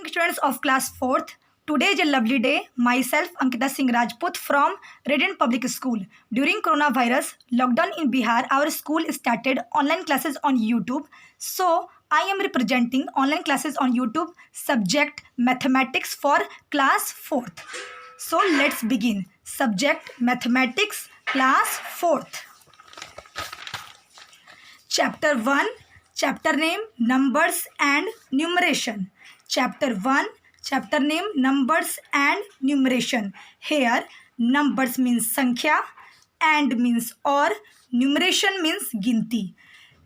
morning, students of class 4th. Today is a lovely day. Myself, Ankita Singh Rajput from Radiant Public School. During coronavirus lockdown in Bihar, our school started online classes on YouTube. So, I am representing online classes on YouTube, subject mathematics for class 4th. So, let's begin. Subject mathematics, class 4th. Chapter 1. Chapter name numbers and numeration. Chapter 1. Chapter name numbers and numeration. Here numbers means संख्या and means और numeration means गिनती.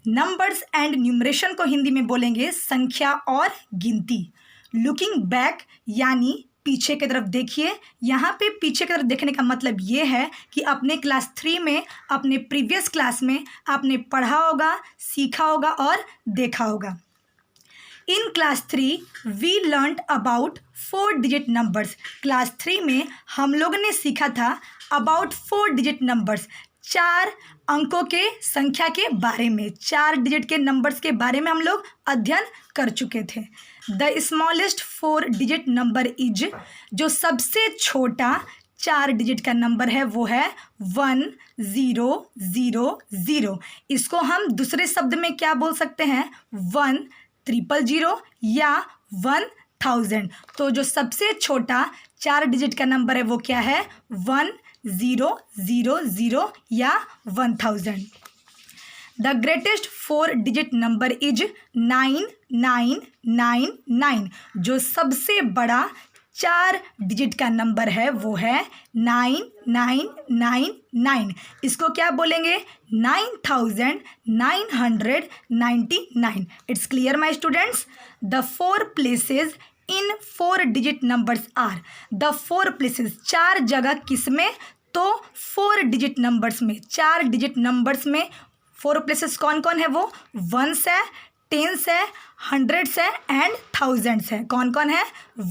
Numbers and numeration को हिंदी में बोलेंगे संख्या और गिनती. Looking back यानी पीछे की तरफ देखिए. यहाँ पे पीछे की तरफ देखने का मतलब ये है कि अपने क्लास 3 में अपने प्रीवियस क्लास में आपने पढ़ा होगा, सीखा होगा और देखा होगा. In class 3 we learn about 4 digit numbers. Class 3 में हम लोग ने सीखा था अबाउट 4 डिजिट नंबर्स, 4 अंकों के संख्या के बारे में, 4 डिजिट के नंबर्स के बारे में हम लोग अध्ययन कर चुके थे. The smallest 4 digit number is, जो सबसे छोटा 4 डिजिट का नंबर है वो है 1000. इसको हम दूसरे शब्द में क्या बोल सकते हैं, 1000 या 1000. तो जो सबसे छोटा 4 डिजिट का नंबर है वो क्या है, 1000 या 1000. The greatest 4 digit number is 9999. जो सबसे बड़ा 4 डिजिट का नंबर है वो है 9999. इसको क्या बोलेंगे, 9999. It's clear my students. The 4 places in 4 digit numbers are. The 4 places 4 जगह किस में, तो 4 डिजिट नंबर्स में. 4 डिजिट नंबर्स में 4 प्लेसेस कौन कौन है, वो 1s है, 10s है, 100s है एंड 1000s है. कौन कौन है,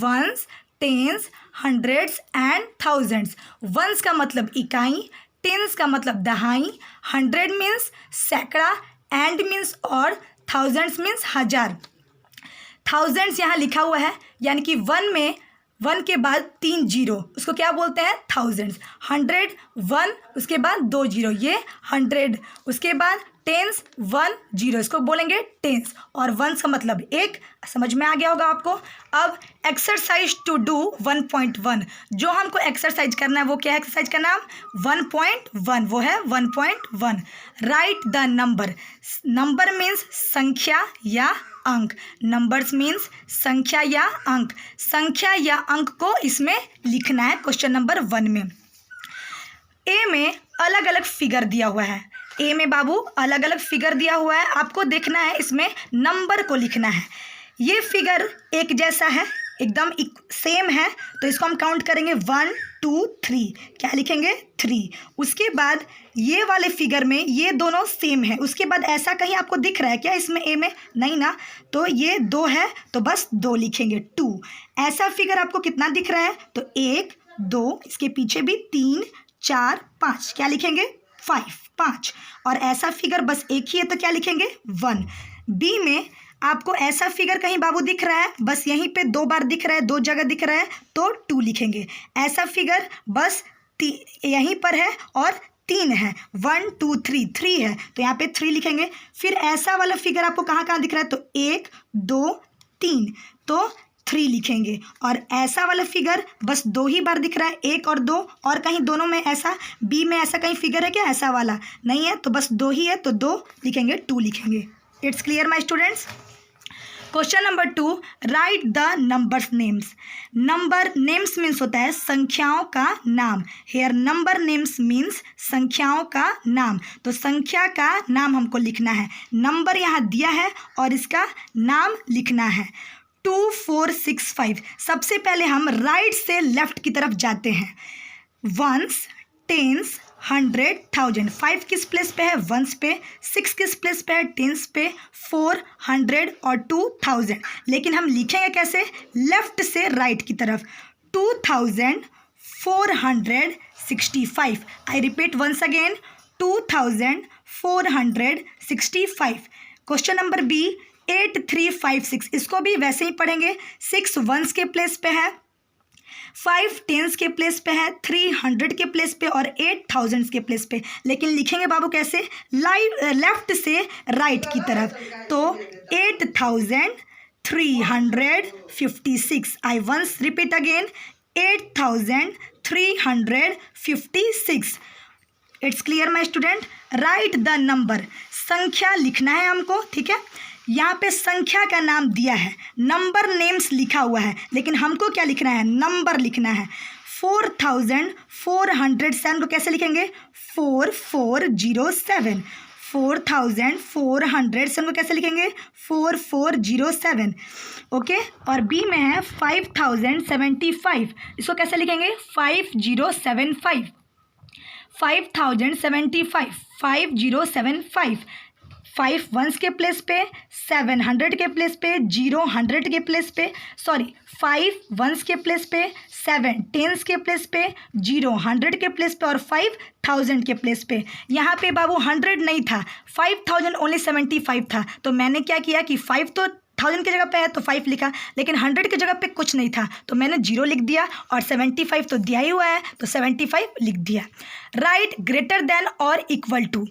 1s, 10s, 100s and 1000s. 1s का मतलब इकाई, 10s का मतलब दहाई, 100 मीन्स सैकड़ा, एंड मीन्स और, 1000s मीन्स हजार. 1000s यहाँ लिखा हुआ है यानी कि 1 के बाद 3 जीरो, उसको क्या बोलते हैं, 1000s. 100 1 उसके बाद 2 जीरो, ये 100. उसके बाद 10s 1 0, इसको बोलेंगे 10s. और 1s का मतलब 1. समझ में आ गया होगा आपको. अब एक्सरसाइज टू डू 1.1. जो हमको एक्सरसाइज करना है वो क्या है, एक्सरसाइज का नाम 1.1, वो है 1.1. Right the number. Number means संख्या या अंक. नंबर्स मीन्स संख्या या अंक. संख्या या अंक को इसमें लिखना है क्वेश्चन नंबर 1 में. ए में अलग अलग फिगर दिया हुआ है. ए में बाबू अलग अलग फिगर दिया हुआ है, आपको देखना है इसमें नंबर को लिखना है. ये फिगर एक जैसा है, एकदम सेम है, तो इसको हम काउंट करेंगे 1 2 3. क्या लिखेंगे, 3. उसके बाद ये वाले फिगर में ये दोनों सेम है. उसके बाद ऐसा कहीं आपको दिख रहा है क्या इसमें ए में, नहीं ना, तो ये 2 है तो बस 2 लिखेंगे, 2. ऐसा फिगर आपको कितना दिख रहा है, तो 1 2, इसके पीछे भी 3 4 5, क्या लिखेंगे, 5. और ऐसा फिगर बस एक ही है तो क्या लिखेंगे, 1. बी में आपको ऐसा फिगर कहीं बाबू दिख रहा है, बस यहीं पे 2 बार दिख रहा है, 2 जगह दिख रहा है, तो 2 लिखेंगे. ऐसा फिगर बस यहीं पर है और 3 है, 1 2 3 है तो यहाँ पे 3 लिखेंगे. फिर ऐसा वाला फिगर आपको कहाँ कहाँ दिख रहा है, तो 1 2 3, तो 3 लिखेंगे. और ऐसा वाला फिगर बस 2 ही बार दिख रहा है, 1 और 2, और कहीं दोनों में ऐसा, बी में ऐसा कहीं फिगर है क्या, ऐसा वाला नहीं है, तो बस 2 ही है तो 2 लिखेंगे, 2 लिखेंगे. It's clear my students. Question number 2. Right the numbers names. Number names means होता है संख्याओं का नाम. हेयर नंबर नेम्स मीन्स संख्याओं का नाम. तो संख्या का नाम हमको लिखना है. नंबर यहाँ दिया है और इसका नाम लिखना है. 2 4 6 5. सबसे पहले हम राइट से लेफ्ट की तरफ जाते हैं. 1s 10s 100 1000. 5 किस प्लेस पे है, 1s पे. 6 किस प्लेस पे है, 10s पे. 4 100 और 2000. लेकिन हम लिखेंगे कैसे, लेफ्ट से राइट की तरफ. 2465. I repeat once again, 2465. Question number B. 8356, इसको भी वैसे ही पढ़ेंगे। 6 वंस के प्लेस पे है, 5 टेंस के प्लेस पे है, 300 के प्लेस पे और 8000 के प्लेस पे। लेकिन लिखेंगे बाबू कैसे? लेफ्ट से राइट की तरफ। तो 8356। I once repeat again, 8356। It's clear my student? Right the number, संख्या लिखना है हमको, ठीक है। यहाँ पे संख्या का नाम दिया है, नंबर नेम्स लिखा हुआ है, लेकिन हमको क्या लिखना है? नंबर लिखना है। 4407 को कैसे लिखेंगे? 4407। 4407 को कैसे लिखेंगे? 4407। ओके। और बी में है 5075, इसको कैसे लिखेंगे? 5075। 5075, 5075। 5 वंस के प्लेस पे, 700 के प्लेस पे, 0 के प्लेस पे, 5 वंस के प्लेस पे, 7 टेंस के प्लेस पे, 0 के प्लेस पे और 5000 के प्लेस पे। यहाँ पे बाबू 100 नहीं था, 5000 ओनली 75 था। तो मैंने क्या किया कि 5 तो 1000 की जगह पे है तो 5 लिखा, लेकिन 100 की जगह पे कुछ नहीं था तो मैंने 0 लिख दिया, और 75 तो दिया ही हुआ है तो 75 लिख दिया। राइट ग्रेटर देन और इक्वल टू,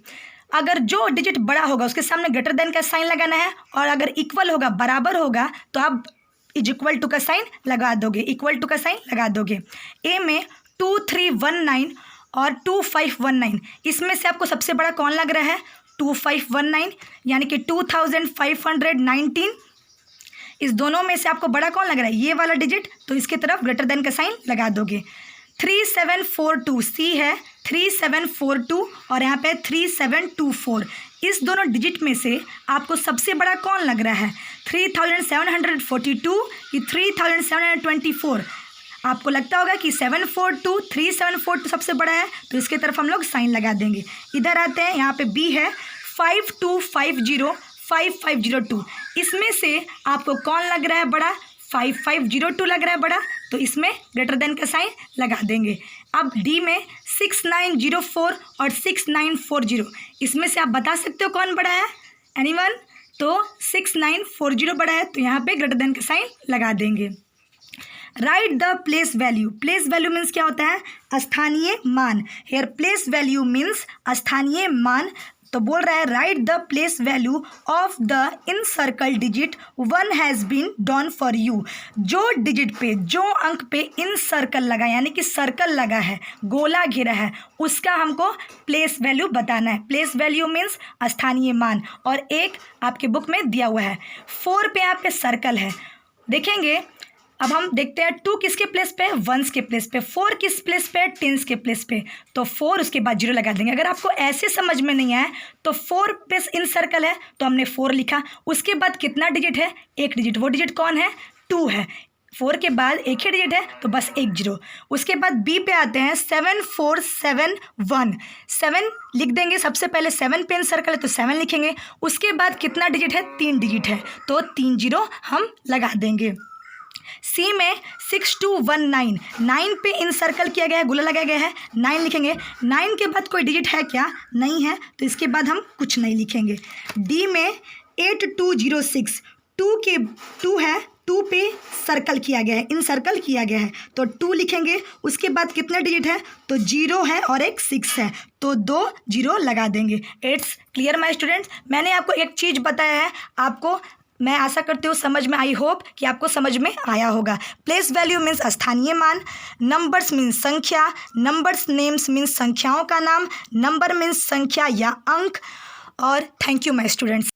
अगर जो डिजिट बड़ा होगा उसके सामने ग्रेटर देन का साइन लगाना है, और अगर इक्वल होगा, बराबर होगा, तो आप इज इक्वल टू का साइन लगा दोगे, इक्वल टू का साइन लगा दोगे। ए में 2319 और 2519, इसमें से आपको सबसे बड़ा कौन लग रहा है? 2519, यानी कि 2519। इस दोनों में से आपको बड़ा कौन लग रहा है? ये वाला डिजिट, तो इसके तरफ ग्रेटर देन का साइन लगा दोगे। 3742 सी है, 3742 और यहाँ पे 3724। इस दोनों डिजिट में से आपको सबसे बड़ा कौन लग रहा है? 3742 कि 3724? आपको लगता होगा कि 742 3742 सबसे बड़ा है, तो इसके तरफ हम लोग साइन लगा देंगे। इधर आते हैं, यहाँ पे बी है 5250 5502। इसमें से आपको कौन लग रहा है बड़ा? 5502 लग रहा है बड़ा, तो इसमें ग्रेटर देन का साइन लगा देंगे। अब डी में 6904 और 6940, इसमें से आप बता सकते हो कौन बड़ा है? एनीवन? तो 6940 बड़ा है, तो यहाँ पे ग्रेटर देन का साइन लगा देंगे। Right the place value. Place value means क्या होता है? स्थानीय मान। हेयर प्लेस वैल्यू मीन्स स्थानीय मान। तो बोल रहा है right the place value of the in circle digit 1 has been done for you. जो डिजिट पे, जो अंक पे इन सर्कल लगा, यानी कि सर्कल लगा है, गोला घेरा है, उसका हमको प्लेस वैल्यू बताना है। प्लेस वैल्यू मीन्स स्थानीय मान। और एक आपके बुक में दिया हुआ है, 4 पे यहाँ पे सर्कल है, देखेंगे। अब हम देखते हैं 2 किसके प्लेस पे? वंस के प्लेस पे। 4 किस प्लेस पे? टेंस के प्लेस पे। तो 4 उसके बाद 0 लगा देंगे। अगर आपको ऐसे समझ में नहीं आया तो 4 पे इन सर्कल है तो हमने 4 लिखा, उसके बाद कितना डिजिट है? एक डिजिट। वो डिजिट कौन है? 2 है। 4 के बाद एक ही डिजिट है तो बस एक 0। उसके बाद बी पे आते हैं 7471। 7 लिख देंगे, सबसे पहले 7 पे इन सर्कल है तो 7 लिखेंगे। उसके बाद कितना डिजिट है? 3 डिजिट है, तो 3 0 हम लगा देंगे। सी में 6219, 9 पे इन सर्कल किया गया है, गोला लगाया गया है, 9 लिखेंगे। 9 के बाद कोई डिजिट है क्या? नहीं है, तो इसके बाद हम कुछ नहीं लिखेंगे। डी में 8206, 2 है, 2 पे सर्कल किया गया है, इन सर्कल किया गया है, तो 2 लिखेंगे। उसके बाद कितने डिजिट है? तो 0 है और एक 6 है, तो 2 0 लगा देंगे। It's clear my students. मैंने आपको एक चीज़ बताया है, आपको मैं आशा करती हूँ समझ में आई, होप कि आपको समझ में आया होगा। प्लेस वैल्यू मीन्स स्थानीय मान, नंबर्स मीन्स संख्या, नंबर्स नेम्स मीन्स संख्याओं का नाम, नंबर मीन्स संख्या या अंक। और थैंक यू माय स्टूडेंट्स।